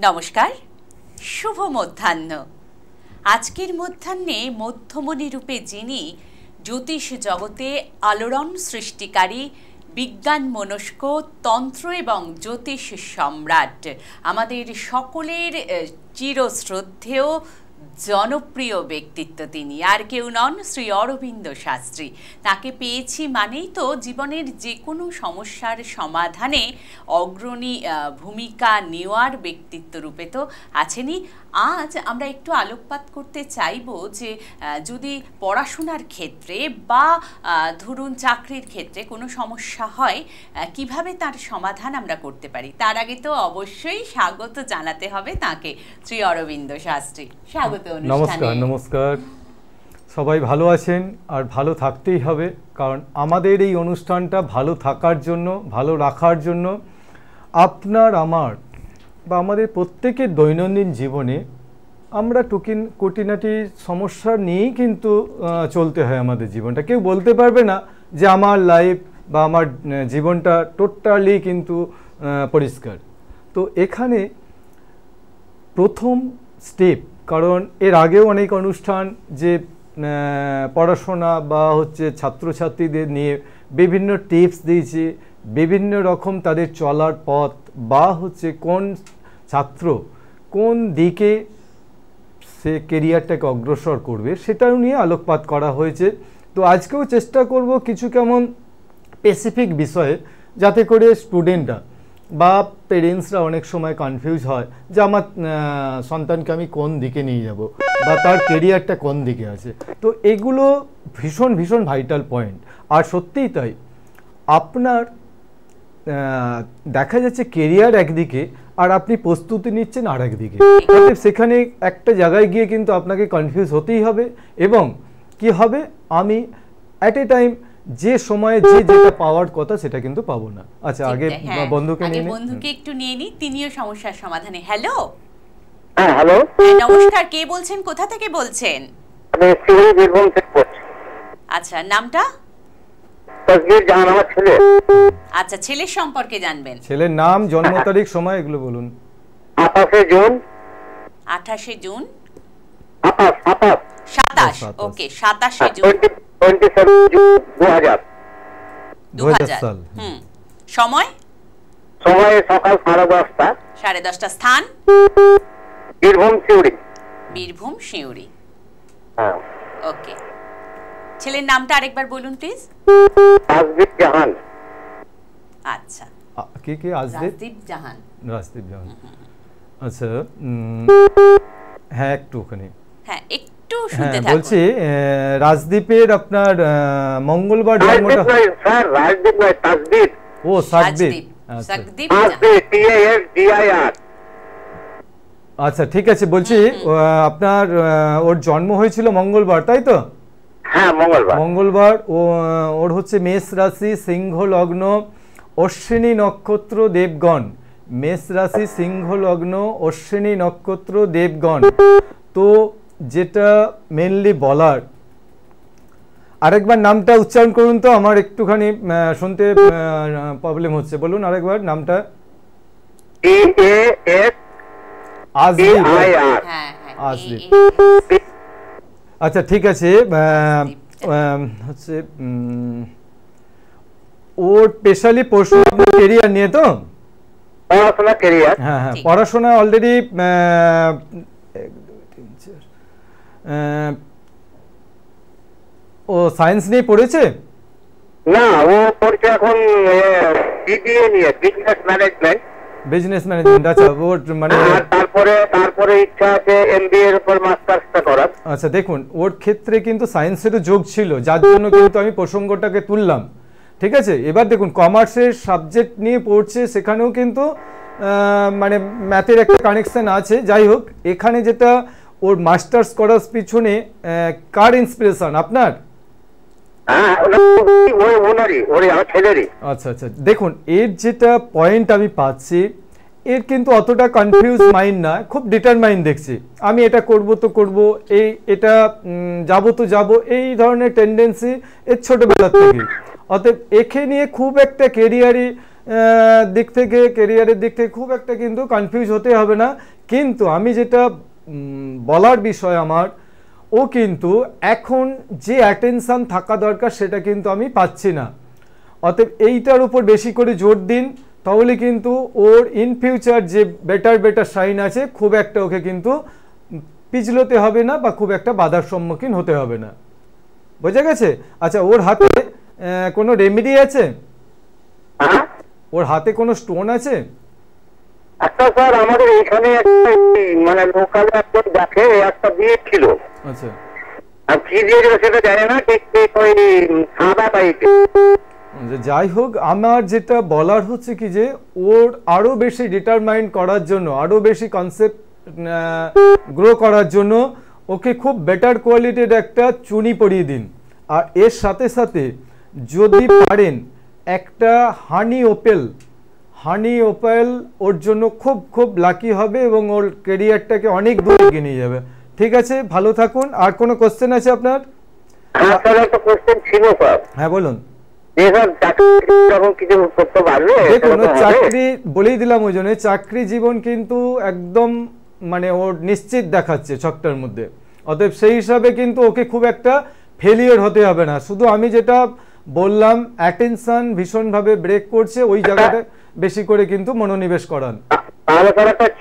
নমস্কার, শুভ মধ্যাহ্ন। আজকের মধ্যাহ্নে মধ্যমণি রূপে যিনি জ্যোতিষ জগতে আলোড়ন সৃষ্টিকারী, বিজ্ঞান মনস্ক, তন্ত্র এবং জ্যোতিষ সম্রাট, আমাদের সকলের চিরশ্রদ্ধেয় জনপ্রিয় ব্যক্তিত্ব, তিনি আর কেউ নন, শ্রী অরবিন্দ শাস্ত্রী। তাকে পেয়েছি মানেই তো জীবনের যে কোনো সমস্যার সমাধানে অগ্রণী ভূমিকা নেওয়ার ব্যক্তিত্ব রূপে তো আছেনই। আজ আমরা একটু আলোকপাত করতে চাইব যে যদি পড়াশোনার ক্ষেত্রে বা ধরুন চাকরির ক্ষেত্রে কোনো সমস্যা হয়, কিভাবে তার সমাধান আমরা করতে পারি। তার আগে তো অবশ্যই স্বাগত জানাতে হবে তাকে, শ্রী অরবিন্দ শাস্ত্রী। স্বাগত অনুষ্ঠানে। নমস্কার। নমস্কার, সবাই ভালো আছেন আর ভালো থাকতেই হবে, কারণ আমাদের এই অনুষ্ঠানটা ভালো থাকার জন্য, ভালো রাখার জন্য আপনার আমার বা আমাদের প্রত্যেকের দৈনন্দিন জীবনে আমরা খুঁটিনাটি সমস্যা নিয়েই কিন্তু চলতে হয় আমাদের জীবনটা। কেউ বলতে পারবে না যে আমার লাইফ বা আমার জীবনটা টোটালি কিন্তু পরিষ্কার। তো এখানে প্রথম স্টেপ, কারণ এর আগেও অনেক অনুষ্ঠান যে পড়াশোনা বা ছাত্রছাত্রীদের নিয়ে বিভিন্ন টিপস দিয়েছি, বিভিন্ন রকম তাদের চলার পথ বা কোন ছাত্র কোন দিকে সে কেরিয়ারটাকে অগ্রসর করবে সেটাও নিয়ে আলোকপাত করা হয়েছে। তো আজকেও চেষ্টা করব কিছু কেমন স্পেসিফিক বিষয়ে, যাতে করে স্টুডেন্টরা বা পেরেন্টসরা অনেক সময় কনফিউজ হয় যে আমার সন্তানকে আমি কোন দিকে নিয়ে যাব বা তার কেরিয়ারটা কোন দিকে আছে। তো এগুলো ভীষণ ভীষণ ভাইটাল পয়েন্ট। আর সত্যিই তাই, আপনার দেখা যাচ্ছে কেরিয়ার একদিকে আর আপনি প্রস্তুতি নিচ্ছেন আর একদিকে। সেখানে একটা জায়গায় গিয়ে কিন্তু আপনাকে কনফিউজ হতেই হবে, এবং কি হবে, আমি অ্যাট এ টাইম যে সময়ে যেটা পাওয়ার কথা সেটা কিন্তু পাবো না। আচ্ছা, আগে বন্ধুকে একটু নিয়ে নিই, তিনিও সমস্যার সমাধানে। হ্যালো। হ্যাঁ, হ্যালো, নমস্কার। কে বলছেন, কোথা থেকে বলছেন? আমি সিউড়ি বীরভূম থেকে বলছি। আচ্ছা, নামটা? তাসবির জাহান আমার ছেলে। আচ্ছা, ছেলের সম্পর্কে জানবেন। ছেলের নাম, জন্ম তারিখ, সময় এগুলো বলুন। 28 জুন। 28 জুন। 27। ওকে, 27 জুন 27 জুন 2000 সাল। সময় সকাল 10:30। 10:30। স্থান বীরভূম সিউড়ি। বীরভূম সিউড়ি। হ্যাঁ, ওকে। ছেলের নামটা আরেকবার বলুন প্লিজ। তাসবির জাহান। আচ্ছা, কি রাজদীপ জাহান। রাজদীপ জাহান। আচ্ছা, হ্যাঁ একটুখানি, হ্যাঁ একটু শুনতে থাকুন। বলছি রাজদীপের আপনার মঙ্গলবার জন্মটা। স্যার, রাজদীপ নয়, তাসবির। ও, সাকদীপ। আচ্ছা, ঠিক আছে। বলছি আপনার ওর জন্ম হয়েছিল মঙ্গলবার, তাই তো? হ্যাঁ, মঙ্গলবার। ওর মেষ রাশি, সিংহ লগ্ন, অশ্বিনী নক্ষত্র, দেবগণ। মেষ রাশি, সিংহ লগ্ন, অশ্বিনী নক্ষত্র, দেবগণ। তো যেটা মেনলি বলার, আরেকবার নামটা উচ্চারণ করুন তো, আমার একটুখানি শুনতে প্রবলেম হচ্ছে। বলুন আরেকবার নামটা। আজদীপ। আচ্ছা, ঠিক আছে। ওর স্পেশালি প্রশ্ন কেরিয়ার নিয়ে তো? পড়াশোনা, কেরিয়ার। হ্যাঁ, পড়াশোনা অলরেডি ও সায়েন্স নিয়ে পড়েছে? না, ও পড়ছে এখন বিবিএ নিয়ে, বিজনেস ম্যানেজমেন্ট। আচ্ছা, ওর তারপরে ইচ্ছা আছে এমবিএ এর উপর মাস্টার্সটা করার। আচ্ছা, দেখুন ওর ক্ষেত্রে কিন্তু সায়েন্সেরও যোগ ছিল, যার জন্য কিন্তু আমি প্রসঙ্গটাকে তুললাম। ঠিক আছে, এবার দেখুন কমার্সের সাবজেক্ট নিয়ে পড়ছে, সেখানেও কিন্তু ম্যাথের একটা কানেকশন আছে। যাই হোক, এখানে যেটা ওর মাস্টার্স করার পিছনে কার ইন্সপিরেশন আপনার? আচ্ছা, দেখুন এর যেটা পয়েন্ট আমি পাচ্ছি, এর কিন্তু অতটা কনফিউজ মাইন্ড না, খুব ডিটারমাইন দেখছি। আমি এটা করব তো করব, এটা যাব তো যাব, এই ধরনের টেন্ডেন্সি এর ছোটবেলা থেকে। অতএব একে নিয়ে খুব একটা কেরিয়ারে দিক থেকে, কেরিয়ারের দিক থেকে খুব একটা কিন্তু কনফিউজ হতে হবে না। কিন্তু আমি যেটা বলার বিষয় আমার, ও কিন্তু এখন যে অ্যাটেনশন থাকা দরকার সেটা কিন্তু আমি পাচ্ছি না। অতএব এইটার উপর বেশি করে জোর দিন, তাহলে কিন্তু ওর ইন ফিউচার যে বেটার সাইন আছে খুব একটা ওকে কিন্তু পিছলতে হবে না বা খুব একটা বাধার সম্মুখীন হতে হবে না। বোঝা গেছে? আচ্ছা, ওর হাতে কোনো রেমেডি আছে? ওর হাতে কোনো স্টোন আছে? আচ্ছা স্যার, আমাদের এখানে মানে লোকালে একজন দেখে একটা দিয়েছিল। আচ্ছা, আর কি দিয়েছিল সেটা জানি না, ঠিক ওই সাদা টাইপের। যাই হোক, আমার যেটা বলার হচ্ছে কি যে ওর আরো বেশি ডিটারমাইন্ড করার জন্য, আরো বেশি কনসেপ্ট গ্রো করার জন্য ওকে খুব বেটার কোয়ালিটির একটা চুনি পরিয়ে দিন। আর এর সাথে সাথে যদি পারেন একটা হানি ওপেল ওর জন্য খুব খুব লাকি হবে এবং ওর ক্যারিয়ারটাকে অনেক দূরে এগিয়ে নিয়ে যাবে। ঠিক আছে, ভালো থাকুন। আর কোনো কোশ্চেন আছে আপনার? একটা কোশ্চেন ছিল স্যার। হ্যাঁ বলুন। দেখুন, চাকরি বলেই দিলাম, ওই জন্য চাকরি জীবন কিন্তু একদম মানে ওর নিশ্চিত দেখাচ্ছে ছকটার মধ্যে। অতএব সেই হিসাবে কিন্তু ওকে খুব একটা ফেলিয়ার হতে হবে না। শুধু আমি যেটা বললাম, অ্যাটেনশন ভীষণভাবে ব্রেক করছে, ওই জায়গাটা বেশি করে কিন্তু মনোনিবেশ করান।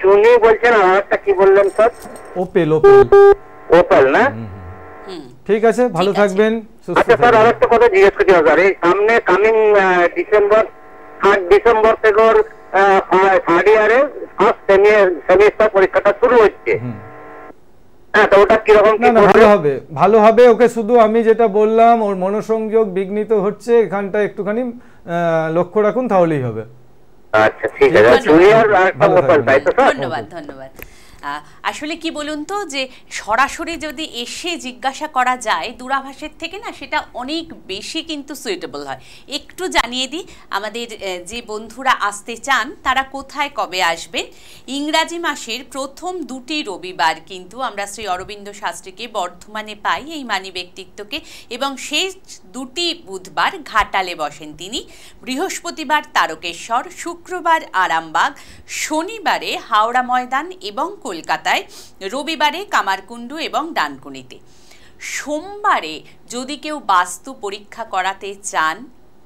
চুনি বলছেন, আর একটা কি বললেন স্যার? ওপেল না? ঠিক আছে, ভালো থাকবেন, সুস্থ থাকবেন। স্যার, আরেকটা কথা জিজ্ঞেস করছি স্যার, এই সামনে কামিং ডিসেম্বর 8 ডিসেম্বর থেকে ওর থার্ড ইয়ারে ফার্স্ট সেমিস্টার পরীক্ষাটা শুরু হচ্ছে। হ্যাঁ, তো ওটা কিরকম কি? ভালো হবে। ওকে শুধু আমি যেটা বললাম, ওর মনোসংযোগ বিঘ্নিত হচ্ছে, এখানটা একটুখানি লক্ষ্য রাখুন, তাহলেই হবে। আচ্ছা, ঠিক আছে। ধন্যবাদ। আসলে কি বলুন তো, যে সরাসরি যদি এসে জিজ্ঞাসা করা যায় দূরাভাসের থেকে না, সেটা অনেক বেশি কিন্তু সুইটেবল হয়। একটু জানিয়ে দিই, আমাদের যে বন্ধুরা আসতে চান তারা কোথায় কবে আসবেন। ইংরাজি মাসের প্রথম 2টি রবিবার কিন্তু আমরা শ্রী অরবিন্দ শাস্ত্রীকে বর্ধমানে পাই, এই মানি ব্যক্তিত্বকে, এবং শেষ 2টি বুধবার ঘাটালে বসেন তিনি। বৃহস্পতিবার তারকেশ্বর, শুক্রবার আরামবাগ, শনিবারে হাওড়া ময়দান এবং কলকাতায়, রবিবারে কামারকুণ্ডু এবং ডানকুনিতে। সোমবারে যদি কেউ বাস্তু পরীক্ষা করাতে চান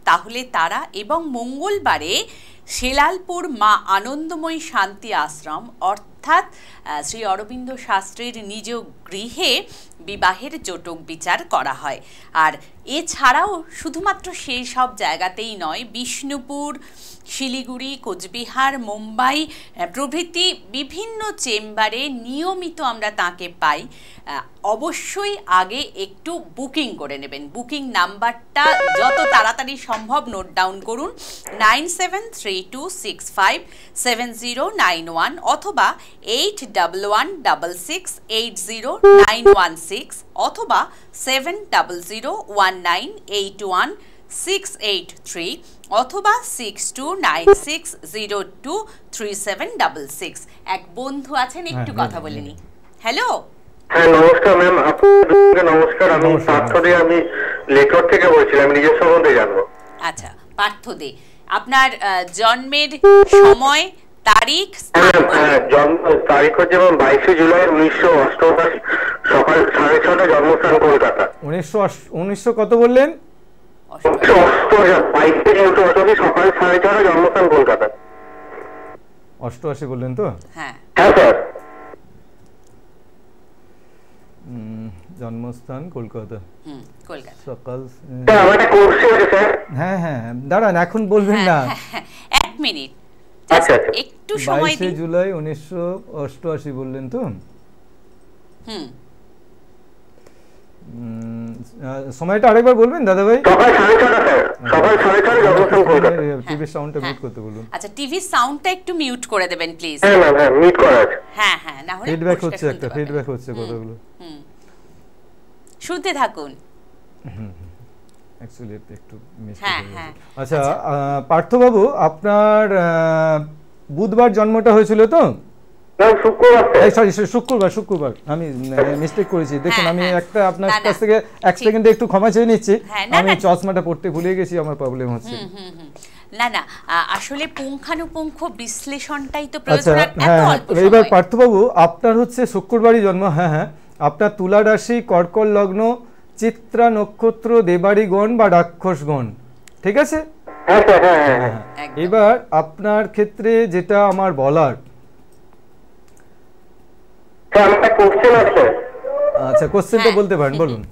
তাহলে তারা, এবং মঙ্গলবারে শেলালপুর মা আনন্দময়ী শান্তি আশ্রম অর্থাৎ শ্রী অরবিন্দ শাস্ত্রীর নিজ গৃহে বিবাহের জটক বিচার করা হয়। আর এছাড়াও শুধুমাত্র সেই সব জায়গাতেই নয়, বিষ্ণুপুর, শিলিগুড়ি, কোচবিহার, মুম্বাই প্রভৃতি বিভিন্ন চেম্বারে নিয়মিত আমরা তাকে পাই। অবশ্যই আগে একটু বুকিং করে নেবেন। বুকিং নাম্বারটা যত তাড়াতাড়ি সম্ভব নোট ডাউন করুন, 9732657091 অথবা 8116809116 অথবা 7001981683 অথবা 6296023766। এক বন্ধু আছেন, একটু কথা বলে নি। হ্যালো। হ্যাঁ, নমস্কার ম্যাম। আপনাকে নমস্কার। আমি পার্থদে, আমি লেখক থেকে বলছিলাম, নিজের সম্বন্ধে জানবো। আচ্ছা, পার্থদে, আপনার জন্মের সময়, তারিখ? জন্ম তারিখ হচ্ছে 22 জুলাই 1988, সকাল 6:30 জন্মস্থান কলকাতা। 1900 কত বললেন? 22 সকাল 6:30 জন্মস্থান কলকাতা। 88 বললেন তো? হ্যাঁ স্যার। জন্মস্থান কলকাতা, সকাল। হ্যাঁ হ্যাঁ, দাঁড়ান, এখন বলবেন না, 1 মিনিট, একটু সময় দিন। 22 জুলাই 1988 বললেন তো? সময়টা আরেকবার বলবেন দাদা ভাই? সকাল 6:30 জন্মস্থান কলকাতা। টিভি সাউন্ডটা মিউট করতে বলুন। আচ্ছা, টিভি সাউন্ডটা একটু মিউট করে দেবেন প্লিজ। হ্যাঁ ম্যাম, হ্যাঁ মিউট করা আছে। হ্যাঁ হ্যাঁ, না হলে ফিডব্যাক হচ্ছে, একটা ফিডব্যাক হচ্ছে কথাগুলো। শুনতে থাকুন। অ্যাকচুয়ালি একটু মিস হ্যাঁ হয়ে হ্যাঁ। গেছে। আচ্ছা, পার্থবাবু, আপনার বুধবার জন্মটা হয়েছিল তো? শুক্রবার, আমি মিস্টেক করেছি। দেখুন, আমি একটা আপনার কাছ থেকে 1 সেকেন্ডে একটু ক্ষমা চেয়ে নিচ্ছি, আমি চশমাটা পড়তে ভুলে গেছি, আমার প্রবলেম হচ্ছে। না না, আসলে পুঙ্খানুপুঙ্খ বিশ্লেষণটাই তো আচ্ছা, প্রয়োজন। এত হ্যাঁ, অল্প এবার সময়। পার্থবাবু আপনার হচ্ছে শুক্রবারই জন্ম। হ্যাঁ হ্যাঁ, আপনার তুলা রাশি, কর্কট লগ্ন, চিত্রা নক্ষত্র, দেবাড়িগণ বা রাক্ষসগণ, ঠিক আছে? হ্যাঁ স্যার, হ্যাঁ হ্যাঁ হ্যাঁ। একদম। এবার আপনার ক্ষেত্রে যেটা আমার বলার, স্যার আমার একটা কোশ্চেন আছে। আচ্ছা কোশ্চেনটা হ্যাঁ। বলতে পারেন, বলুন।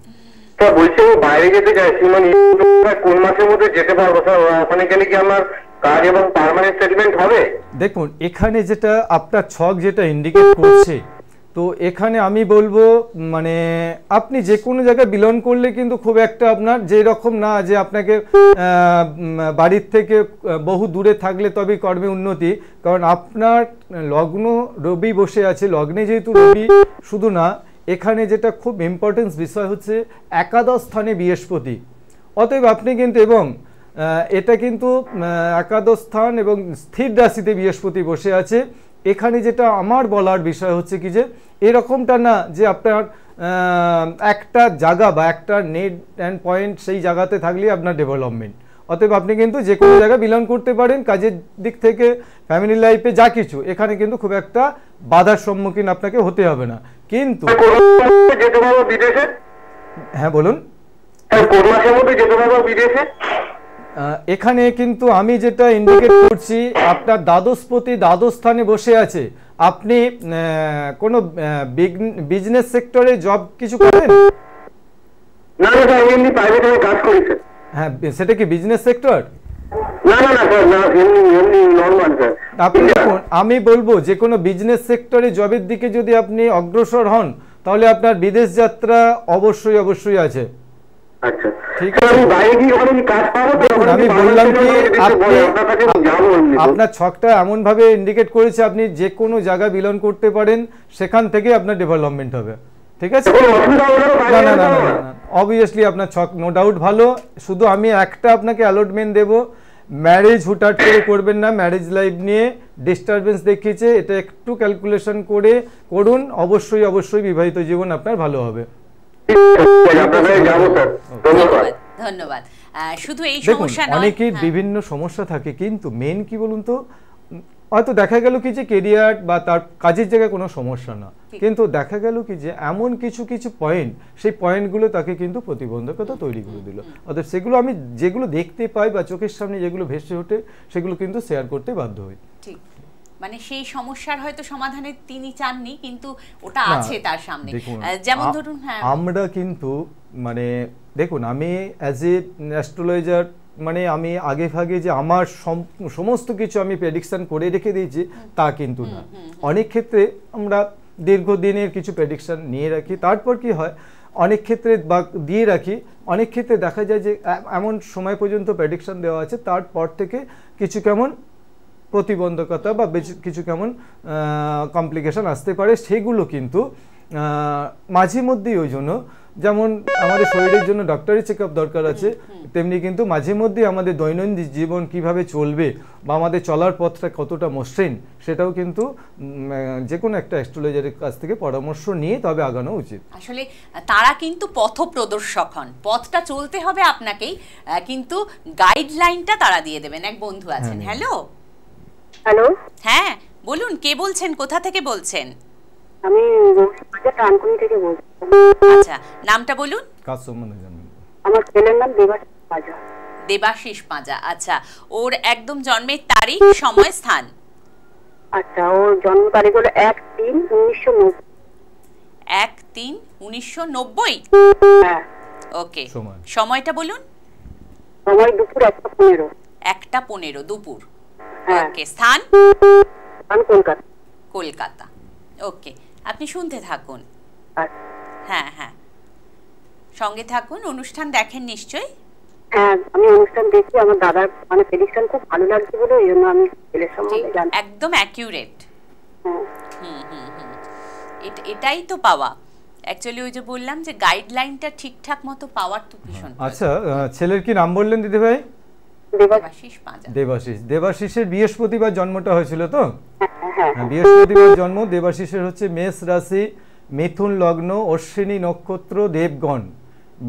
স্যার বলছি আমি বাইরে যেতে চাইছি, মানে কোন মাসের মধ্যে যেতে পারবো স্যার? ওখানে গেলে কি আমার কাজ এবং পার্মানেন্ট সেটেলমেন্ট হবে? দেখুন এখানে যেটা আপনার ছক যেটা ইন্ডিকেট করছে, তো এখানে আমি বলবো মানে আপনি যে কোনো জায়গায় বিলং করলে কিন্তু খুব একটা আপনার যে রকম না যে আপনাকে বাড়ির থেকে বহু দূরে থাকলে তবেই কর্মে উন্নতি, কারণ আপনার লগ্ন রবি বসে আছে, লগ্নে যেহেতু রবি শুধু না, এখানে যেটা খুব ইম্পর্টেন্স বিষয় হচ্ছে একাদশ স্থানে বৃহস্পতি, অতএব আপনি কিন্তু এবং এটা কিন্তু একাদশ স্থান এবং স্থির রাশিতে বৃহস্পতি বসে আছে। এখানে যেটা আমার বলার বিষয় হচ্ছে কি যে এরকমটা না যে আপনার একটা জায়গা বা একটা নেট অ্যান্ড পয়েন্ট সেই জায়গাতে থাকলেই আপনার ডেভেলপমেন্ট, অতএব আপনি কিন্তু যে কোনো জায়গায় বিলং করতে পারেন, কাজের দিক থেকে ফ্যামিলি লাইফে যা কিছু, এখানে কিন্তু খুব একটা বাধার সম্মুখীন আপনাকে হতে হবে না। কিন্তু যেতে পারবো বিদেশে? হ্যাঁ বলুন। কোন মাসের মধ্যে যেতে পারবো বিদেশে? এখানে কিন্তু আমি যেটা ইন্ডিকেট করছি, আপনার দ্বাদশপতি দ্বাদশ স্থানে বসে আছে, আপনি কোনো বিজনেস সেক্টরে জব কিছু করেন? না না স্যার, এমনি প্রাইভেট আমি কাজ করি স্যার। হ্যাঁ, সেটা কি বিজনেস সেক্টর? না না না স্যার, না এমনি এমনি নর্মাল স্যার। আপনি দেখুন, আমি বলবো যে কোনো বিজনেস সেক্টরে জবের দিকে যদি আপনি অগ্রসর হন, তাহলে আপনার বিদেশ যাত্রা অবশ্যই অবশ্যই আছে। আচ্ছা ঠিক স্যার, আমি বাইরে গিয়ে ওখানে কি কাজ পাবো? দেখুন আমি বললাম কি আপনি আপনার কাছে আমি যাবো এমনি। আপনার ছকটা এমনভাবে ইন্ডিকেট করেছে আপনি যে কোনো জায়গায় বিলং করতে পারেন, সেখান থেকে আপনার ডেভেলপমেন্ট হবে, ঠিক আছে? কোনো অসুবিধা হবে না তো বাইরে না না যেতে না হবে? না, অবভিয়াসলি আপনার ছক নো ডাউট ভালো, শুধু আমি একটা আপনাকে অ্যালটমেন্ট দেবো, ম্যারেজ হুটহাট করে করবেন না, ম্যারেজ লাইফ নিয়ে ডিস্টারবেন্স দেখিয়েছে, এটা একটু ক্যালকুলেশন করে করুন, অবশ্যই অবশ্যই বিবাহিত জীবন আপনার ভালো হবে। আপনার কাছে যাবো স্যার, ধন্যবাদ। ধন্যবাদ। শুধু এই দেখুন সমস্যা নয়, অনেকের হ্যাঁ। বিভিন্ন সমস্যা থাকে, কিন্তু মেন কি বলুন তো, হয়তো দেখা গেল কি যে কেরিয়ার বা তার কাজের জায়গায় কোনো সমস্যা না, কিন্তু দেখা গেল কি যে এমন কিছু কিছু পয়েন্ট, সেই পয়েন্টগুলো তাকে কিন্তু প্রতিবন্ধকতা তৈরি করে দিল। অর্থাৎ সেগুলো আমি যেগুলো দেখতে পাই বা চোখের সামনে যেগুলো ভেসে ওঠে, সেগুলো কিন্তু শেয়ার করতে বাধ্য হই। ঠিক, মানে সেই সমস্যার হয়তো সমাধানে তিনি চাননি, কিন্তু ওটা না, আছে তার সামনে। দেখুন, যেমন ধরুন, হ্যাঁ আমরা কিন্তু মানে দেখুন আমি অ্যাজ এ অ্যাস্ট্রোলজার, মানে আমি আগে ভাগে যে আমার সমস্ত কিছু আমি প্রেডিকশন করে রেখে দিয়েছি তা কিন্তু না। অনেক ক্ষেত্রে আমরা দীর্ঘদিনের কিছু প্রেডিকশন নিয়ে রাখি, তারপর কি হয় অনেক ক্ষেত্রে বা দিয়ে রাখি, অনেক ক্ষেত্রে দেখা যায় যে এমন সময় পর্যন্ত প্রেডিকশন দেওয়া আছে, তারপর থেকে কিছু কেমন প্রতিবন্ধকতা বা কিছু কেমন কমপ্লিকেশন আসতে পারে, সেগুলো কিন্তু মাঝে মধ্যেই, ওই জন্য যেমন আমাদের শরীরের জন্য ডক্টরি চেক আপ দরকার আছে, তেমনি কিন্তু মাঝে মধ্যেই আমাদের দৈনন্দিন জীবন কিভাবে চলবে বা আমাদের চলার পথটা কতটা মসৃণ, সেটাও কিন্তু যে কোনো একটা অ্যাস্ট্রোলজারের কাছ থেকে পরামর্শ নিয়ে তবে আগানো উচিত। আসলে তারা কিন্তু পথ প্রদর্শক হন, পথটা চলতে হবে আপনাকেই, কিন্তু গাইডলাইনটা তারা দিয়ে দেবেন। এক বন্ধু আছেন। হ্যালো হ্যালো, হ্যাঁ বলুন, কে বলছেন, কোথা থেকে বলছেন? আমি টানকুনি থেকে বলছি। আচ্ছা, নামটা বলুন। কাজ সম্বন্ধে জানবেন? আমার ছেলের নাম দেবাশিস পাঁজা। দেবাশিস পাঁজা। আচ্ছা, ওর একদম জন্মের তারিখ, সময়, স্থান? আচ্ছা, ওর জন্ম তারিখ হলো 1-3-1990। 1-3-1990। হ্যাঁ। ওকে, সময়? সময়টা বলুন। সময় দুপুর 1:15। 1:15 দুপুর। হ্যাঁ। ওকে, স্থান? আমি কলকাতা। কলকাতা। ওকে, আপনি শুনতে থাকুন। আচ্ছা। হ্যাঁ হ্যাঁ, সঙ্গে থাকুন। অনুষ্ঠান দেখেন নিশ্চয়ই? হ্যাঁ, আমি অনুষ্ঠান দেখি, আমার দাদার মানে প্রেডিকশন খুব ভালো লাগছে বলে এই জন্য আমি ছেলের সম্বন্ধে জানতে। একদম অ্যাকিউরেট। হ্যাঁ। এটাই তো পাওয়া অ্যাকচুয়ালি, ওই যে বললাম যে গাইডলাইনটা ঠিকঠাক মতো পাওয়ার তো ভীষণ। আচ্ছা, ছেলের কি নাম বললেন দিদি ভাই? দেবাশিস পাঁজা। দেবাশিস। দেবাশিসের বৃহস্পতিবার জন্মটা হয়েছিল তো? হ্যাঁ। বৃহস্পতিবার জন্ম। দেবাশিসের হচ্ছে মেষ রাশি, মিথুন লগ্ন, অশ্বিনী নক্ষত্র, দেবগণ।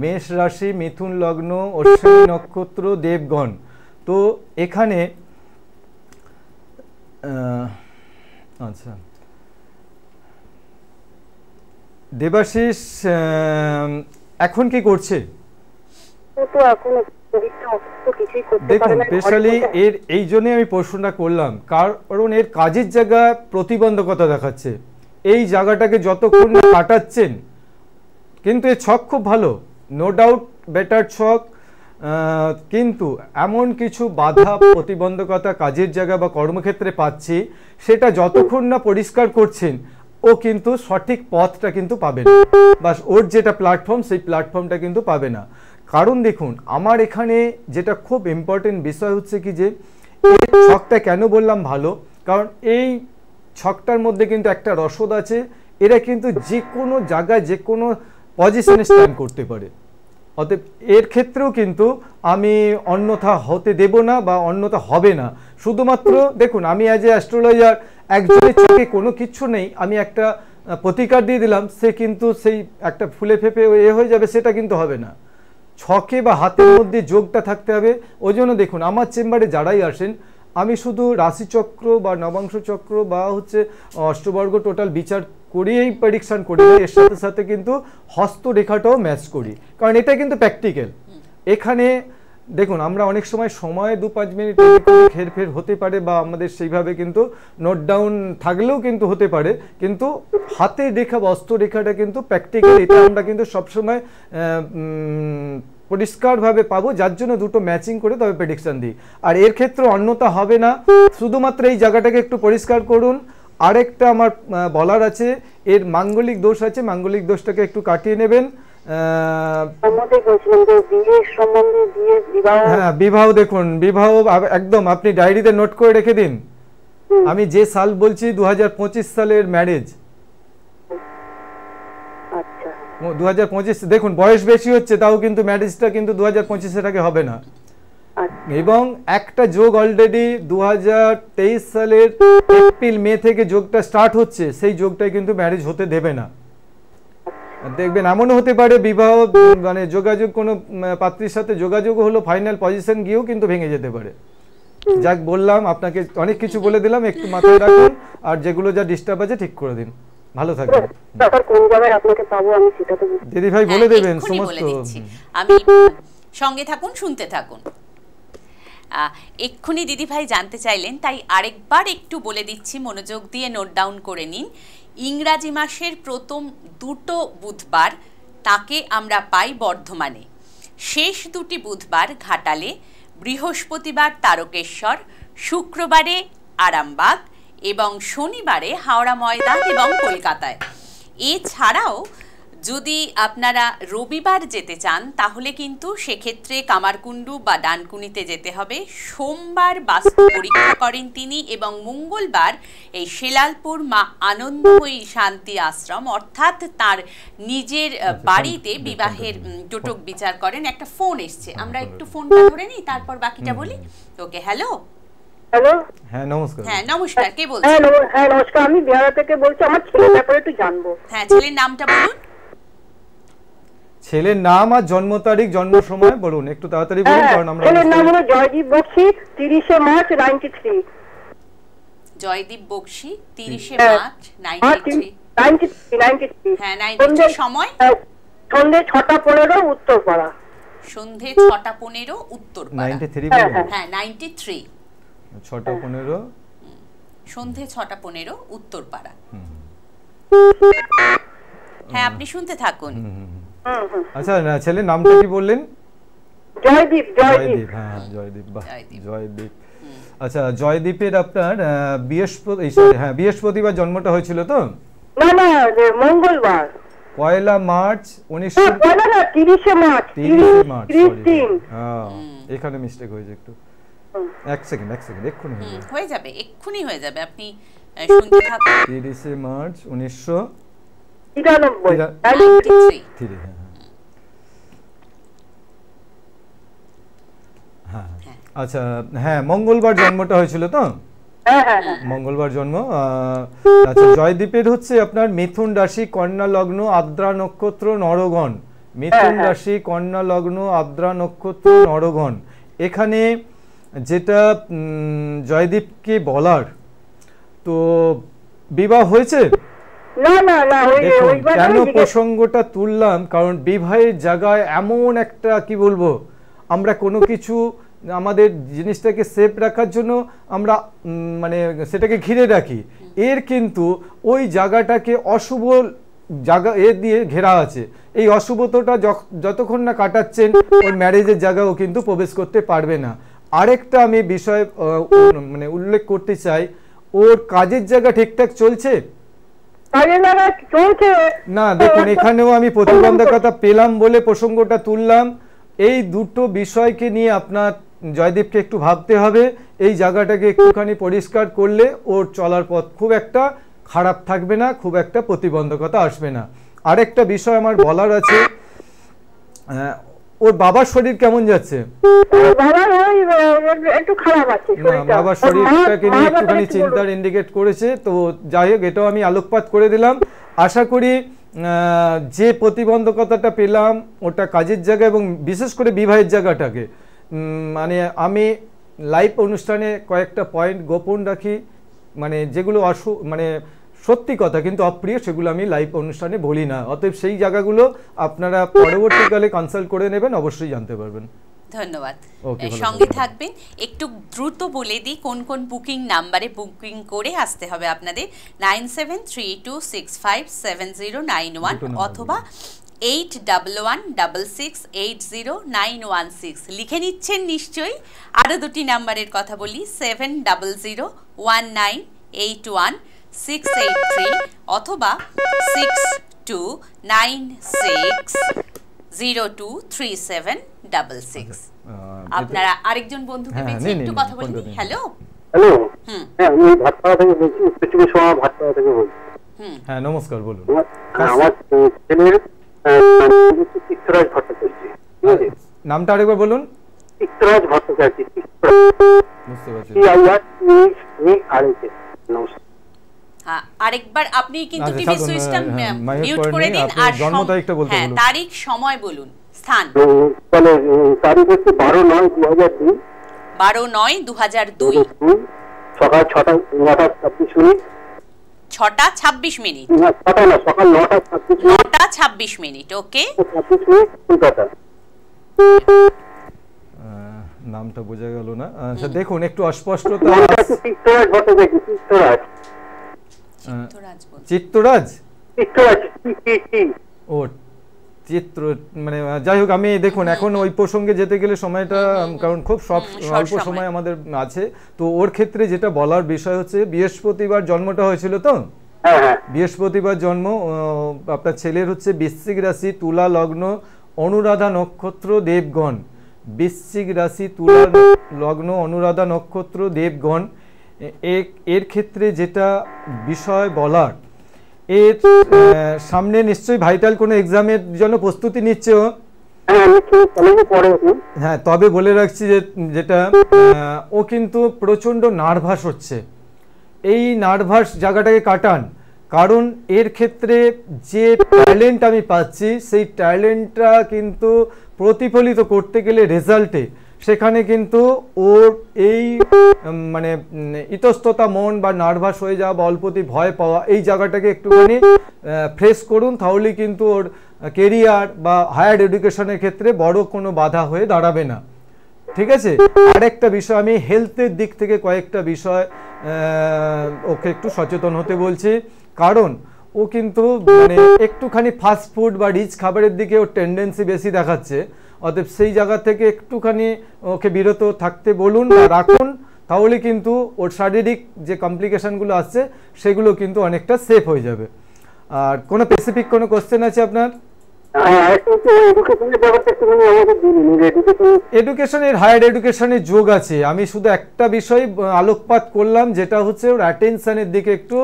মেষ রাশি, মিথুন লগ্ন, অশ্বিনী নক্ষত্র, দেবগণ। তো এখানে আচ্ছা, দেবাশিস এখন কি করছে? দেখুন স্পেশালি এর এই জন্য আমি প্রশ্নটা করলাম, কারণ এর কাজের জায়গা প্রতিবন্ধকতা দেখাচ্ছে। এই জায়গাটাকে যতক্ষণ কাটাচ্ছেন, কিন্তু এর ছক খুব ভালো, নো ডাউট বেটার ছক, কিন্তু এমন কিছু বাধা প্রতিবন্ধকতা কাজের জায়গা বা কর্মক্ষেত্রে পাচ্ছি, সেটা যতক্ষণ না পরিষ্কার করছেন ও কিন্তু সঠিক পথটা কিন্তু পাবে না, বা ওর যেটা প্ল্যাটফর্ম সেই প্ল্যাটফর্মটা কিন্তু পাবে না। কারণ দেখুন আমার এখানে যেটা খুব ইম্পর্টেন্ট বিষয় হচ্ছে কি যে এই ছকটা কেন বললাম ভালো, কারণ এই ছকটার মধ্যে কিন্তু একটা রসদ আছে, এরা কিন্তু যে কোনো জায়গায় যে কোনো পজিশনে স্ট্যান্ড করতে পারে। অতএব এর ক্ষেত্রেও কিন্তু আমি অন্যথা হতে দেব না বা অন্যথা হবে না। শুধুমাত্র দেখুন আমি অ্যাজ এ অ্যাস্ট্রোলজার একজনের চোখে কোনো কিছু নেই, আমি একটা প্রতিকার দিয়ে দিলাম, সে কিন্তু সেই একটা ফুলে ফেপে হয়ে যাবে, সেটা কিন্তু হবে না। ছকে বা হাতের মধ্যে যোগটা থাকতে হবে। ওই জন্য দেখুন আমার চেম্বারে যারাই আসেন, আমি শুধু রাশিচক্র বা নবাংশ চক্র বা হচ্ছে অষ্টবর্গ টোটাল বিচার করিয়েই প্রেডিকশন করি না, এর সাথে সাথে কিন্তু হস্তরেখাটাও ম্যাচ করি, কারণ এটা কিন্তু প্র্যাকটিক্যাল। এখানে দেখুন আমরা অনেক সময় 2-5 মিনিট হেরফের হতে পারে, বা আমাদের সেইভাবে কিন্তু নোট ডাউন থাকলেও কিন্তু হতে পারে, কিন্তু হাতের রেখা বা হস্তরেখাটা কিন্তু প্র্যাকটিক্যাল, এটা আমরা কিন্তু সবসময় পরিষ্কারভাবে পাবো, যার জন্য দুটো ম্যাচিং করে তবে প্রেডিকশন দিই। আর এর ক্ষেত্রে অন্যতা হবে না, শুধুমাত্র এই জায়গাটাকে একটু পরিষ্কার করুন। আরেকটা আমার বলার আছে, এর মাঙ্গলিক দোষ আছে, মাঙ্গলিক দোষটাকে একটু কাটিয়ে নেবেন। হ্যাঁ বিবাহ, দেখুন বিবাহ একদম আপনি ডায়েরিতে নোট করে রেখে দিন। আমি যে সাল বলছি 2025 সালের ম্যারেজ, 2025। দেখুন বয়স বেশি হচ্ছে, তাও কিন্তু ম্যারেজটা কিন্তু 2025-এর আগে হবে না। এবং একটা যোগ অলরেডি 2023 সালের এপ্রিল মে থেকে যোগটা স্টার্ট হচ্ছে, সেই যোগটাই কিন্তু ম্যারেজ হতে দেবে না। দেখবেন এমনও হতে পারে বিবাহ মানে যোগাযোগ, কোনো পাত্রীর সাথে যোগাযোগ হলো, ফাইনাল পজিশন গিয়েও কিন্তু ভেঙে যেতে পারে। যাক বললাম, আপনাকে অনেক কিছু বলে দিলাম, একটু মাথায় রাখুন, আর যেগুলো যা ডিস্টার্ব আছে ঠিক করে দিন। ভালো থাকবেন। দিদি ভাই বলে দেবেন সমস্ত। আমি সঙ্গে থাকুন, শুনতে থাকুন। এক্ষুনি দিদি ভাই জানতে চাইলেন, তাই আরেকবার একটু বলে দিচ্ছি, মনোযোগ দিয়ে নোট ডাউন করে নিন। ইংরাজি মাসের প্রথম 2টো বুধবার তাকে আমরা পাই বর্ধমানে, শেষ 2টি বুধবার ঘাটালে, বৃহস্পতিবার তারকেশ্বর, শুক্রবারে আরামবাগ এবং শনিবারে হাওড়া ময়দান এবং কলকাতায়। এছাড়াও যদি আপনারা রবিবার যেতে চান তাহলে কিন্তু সেক্ষেত্রে কামারকুণ্ডু বা ডানকুনিতে যেতে হবে। সোমবার বাস্তু পরীক্ষা করেন তিনি, এবং মঙ্গলবার এই শেলালপুর মা আনন্দময়ী শান্তি আশ্রম অর্থাৎ তার নিজের বাড়িতে বিবাহের জটক বিচার করেন। একটা ফোন এসছে, আমরা একটু ফোনটা ধরে নিই, তারপর বাকিটা বলি। ওকে, হ্যালো। হ্যালো, হ্যাঁ নমস্কার। হ্যাঁ নমস্কার, কে বলছেন? হ্যাঁ নমস্কার, আমি বিহার থেকে বলছি, আমার ছেলের ব্যাপারে একটু জানবো। হ্যাঁ, ছেলের নামটা বলুন। ছেলের নাম আর জন্ম তারিখ, জন্ম সময় বলুন, একটু তাড়াতাড়ি বলুন, কারণ আমরা। ছেলের নাম হলো জয়দীপ বক্সি, 30 মার্চ 93। জয়দীপ বক্সি, 30 মার্চ 93। হ্যাঁ 93। সময় সন্ধ্যে 6:15 উত্তরপাড়া। সন্ধ্যে 6:15 উত্তরপাড়া। 93 হ্যাঁ 93। 6:15 সন্ধ্যে 6:15 উত্তরপাড়া। হ্যাঁ আপনি শুনতে থাকুন। আচ্ছা, ছেলের নামটা কি বললেন? জয়দীপ। জয়দীপ, হ্যাঁ জয়দীপ, বাহ জয়দীপ। আচ্ছা, জয়দীপের আপনার বৃহস্পতিবার জন্মটা হয়েছিল তো? না না, মঙ্গলবার, 1 মার্চ 19। 30 মার্চ। হ্যাঁ এখানে মিস্টেক হয়েছে একটু। এক সেকেন্ড এক্ষুনি হয়ে যাবে, আপনি শুনতে থাকুন। 30 মার্চ 1993। হ্যাঁ, আচ্ছা হ্যাঁ মঙ্গলবার জন্মটা হয়েছিল তো? মঙ্গলবার জন্ম। আচ্ছা, জয়দীপের হচ্ছে আপনার মিথুন রাশি, কন্যা লগ্ন, আদ্রা নক্ষত্র, নরগণ। মিথুন রাশি, কন্যা লগ্ন, আদ্রা নক্ষত্র, নরগণ। এখানে যেটা জয়দীপকে বলার, তো বিবাহ হয়েছে? দেখুন কেন প্রসঙ্গটা তুললাম, কারণ বিবাহের জায়গায় এমন একটা কি বলবো, আমরা কোনো কিছু আমাদের জিনিসটাকে সেফ রাখার জন্য আমরা মানে সেটাকে ঘিরে রাখি, এর কিন্তু ওই জায়গাটাকে অশুভ জায়গা দিয়ে ঘেরা আছে। এই অশুভতাটা যতক্ষণ না কাটাচ্ছেন ওই ম্যারেজের জায়গাও কিন্তু প্রবেশ করতে পারবে না। আরেকটা আমি বিষয় মানে উল্লেখ করতে চাই, ওর কাজের জায়গা ঠিকঠাক চলছে না? দেখুন এখানেও আমি প্রতিবন্ধকতা পেলাম বলে প্রসঙ্গটা তুললাম। এই দুটো বিষয়কে নিয়ে আপনার জয়দীপকে একটু ভাবতে হবে। এই জায়গাটাকে একটুখানি পরিষ্কার করলে ওর চলার পথ খুব একটা খারাপ থাকবে না, খুব একটা প্রতিবন্ধকতা আসবে না। আরেকটা বিষয় আমার বলার আছে, ওর বাবার শরীর কেমন যাচ্ছে? বাবার শরীরটাকে নিয়ে একটুখানি চিন্তার ইন্ডিকেট করেছে। তো যাই হোক, এটাও আমি আলোকপাত করে দিলাম। আশা করি যে প্রতিবন্ধকতাটা পেলাম ওটা কাজের জায়গা এবং বিশেষ করে বিবাহের জায়গাটাকে মানে আমি লাইভ অনুষ্ঠানে কয়েকটা পয়েন্ট গোপন রাখি, মানে যেগুলো মানে সত্যি কথা কিন্তু অপ্রিয়, সেগুলো আমি লাইভ অনুষ্ঠানে বলি না। অতএব সেই জায়গাগুলো আপনারা পরবর্তীকালে কনসাল্ট করে নেবেন, অবশ্যই জানতে পারবেন। ধন্যবাদ, সঙ্গে থাকবেন। একটু দ্রুত বলে দিই কোন কোন বুকিং নাম্বারে বুকিং করে আসতে হবে আপনাদের। 9732657091 অথবা 8116680916 লিখে নিচ্ছেন নিশ্চয়ই। আরও দুটি নাম্বারের কথা বলি, 7019818683 অথবা 6296023766। আপনারা আরেকজন বন্ধুকে পেয়েছি, একটু কথা বলি। হ্যালো হ্যাঁ, আমি ভাটপাড়া থেকে বলছি, উত্তরচব্বিশ পরগনা ভাটপাড়া থেকে বলছি। হ্যাঁ নমস্কার, বলুন। আমার ছেলের চিত্তরাজ ভট্টাচার্য, ঠিক আছে? নামটা আরেকবার বলুন। চিত্তরাজ ভট্টাচার্য, বুঝতে পারছি। আরেকবার আপনি কিন্তু টিভি সুইচটা মিউট করে দিন, আর জন্ম তারিখটা বলতে বলুন। তারিখ, সময় বলুন, স্থান। তারিখ হচ্ছে 12/9/2002। 12/9/2002 সকাল 6:26 6টা 26 মিনিট। সকাল 9টা 26 মিনিট। ওকে, কলকাতা। নামটা বোঝা গেল না। আচ্ছা দেখুন একটু অস্পষ্টতা। চিত্তরাজ ও চিত্র মানে যাই হোক, আমি দেখুন এখন ওই প্রসঙ্গে যেতে গেলে সময়টা, কারণ খুব অল্প সময় আমাদের আছে। তো ওর ক্ষেত্রে যেটা বলার বিষয় হচ্ছে, বৃহস্পতিবার জন্মটা হয়েছিল তো, বৃহস্পতিবার জন্ম আপনার ছেলের হচ্ছে বৃশ্চিক রাশি, তুলা লগ্ন, অনুরাধা নক্ষত্র, দেবগণ। বৃশ্চিক রাশি, তুলা লগ্ন, অনুরাধা নক্ষত্র, দেবগণ। এর ক্ষেত্রে যেটা বিষয় বলার, এর সামনে নিশ্চয়ই ভাইটাল কোনো এক্সামের জন্য প্রস্তুতি নিচ্ছে ও। হ্যাঁ, তবে বলে রাখছি যে যেটা ও কিন্তু প্রচণ্ড নার্ভাস হচ্ছে। এই নার্ভাস জায়গাটাকে কাটান, কারণ এর ক্ষেত্রে যে ট্যালেন্ট আমি পাচ্ছি সেই ট্যালেন্টটা কিন্তু প্রতিফলিত করতে গেলে রেজাল্টে, সেখানে কিন্তু ওর এই মানে ইতস্ততা মন বা নার্ভাস হয়ে যাওয়া বা অল্পতি ভয় পাওয়া, এই জায়গাটাকে একটুখানি ফ্রেশ করুন, তাহলে কিন্তু ওর কেরিয়ার বা হায়ার এডুকেশনের ক্ষেত্রে বড় কোনো বাধা হয়ে দাঁড়াবে না। ঠিক আছে? আরেকটা বিষয়, আমি হেলথের দিক থেকে কয়েকটা বিষয় ওকে একটু সচেতন হতে বলছি, কারণ ও কিন্তু মানে একটুখানি ফাস্ট ফুড বা রিচ খাবারের দিকে ওর টেন্ডেন্সি বেশি দেখাচ্ছে। অতএব সেই জায়গা থেকে একটুখানি ওকে বিরত থাকতে বলুন বা রাখুন, তাহলে কিন্তু ওর শারীরিক যে কমপ্লিকেশনগুলো আসছে সেগুলো কিন্তু অনেকটা সেফ হয়ে যাবে। আর কোনো স্পেসিফিক কোনো কোশ্চেন আছে আপনার? এডুকেশনের, হায়ার এডুকেশনের যোগ আছে। আমি শুধু একটা বিষয় আলোকপাত করলাম, যেটা হচ্ছে ওর অ্যাটেনশনের দিকে একটু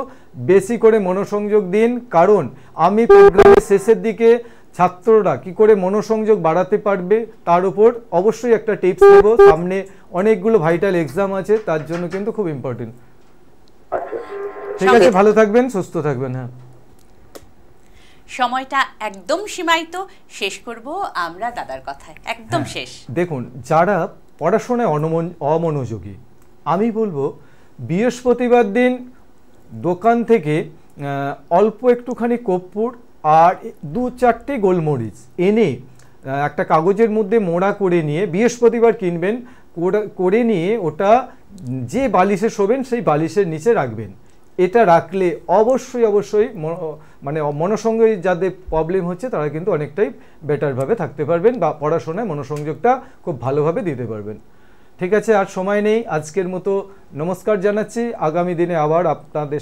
বেশি করে মনোসংযোগ দিন, কারণ আমি প্রোগ্রামের শেষের দিকে ছাত্ররা কি করে মনোসংযোগ বাড়াতে পারবে তার উপর অবশ্যই একটা টিপস দেব। সামনে অনেকগুলো ভাইটাল এক্সাম আছে, তার জন্য কিন্তু খুব ইম্পর্টেন্ট। ঠিক আছে, ভালো থাকবেন, সুস্থ থাকবেন। হ্যাঁ, সময়টা একদম সীমায়িত, শেষ করব আমরা দাদার কথায়, একদম শেষ। দেখুন, যারা পড়াশোনায় অমনোযোগী, আমি বলবো বৃহস্পতিবার দিন দোকান থেকে অল্প একটুখানি কর্পূর আর 2-4টে গোলমরিচ এনে একটা কাগজের মধ্যে মোড়া করে নিয়ে বৃহস্পতিবার কিনবেন, করে নিয়ে ওটা যে বালিশে শোবেন সেই বালিশের নিচে রাখবেন। এটা রাখলে অবশ্যই মানে মনোসংযোগ যাদের প্রবলেম হচ্ছে তারা কিন্তু অনেকটাই বেটারভাবে থাকতে পারবেন বা পড়াশোনায় মনোসংযোগটা খুব ভালোভাবে দিতে পারবেন। ঠিক আছে, আর সময় নেই, আজকের মতো নমস্কার জানাচ্ছি। আগামী দিনে আবার আপনাদের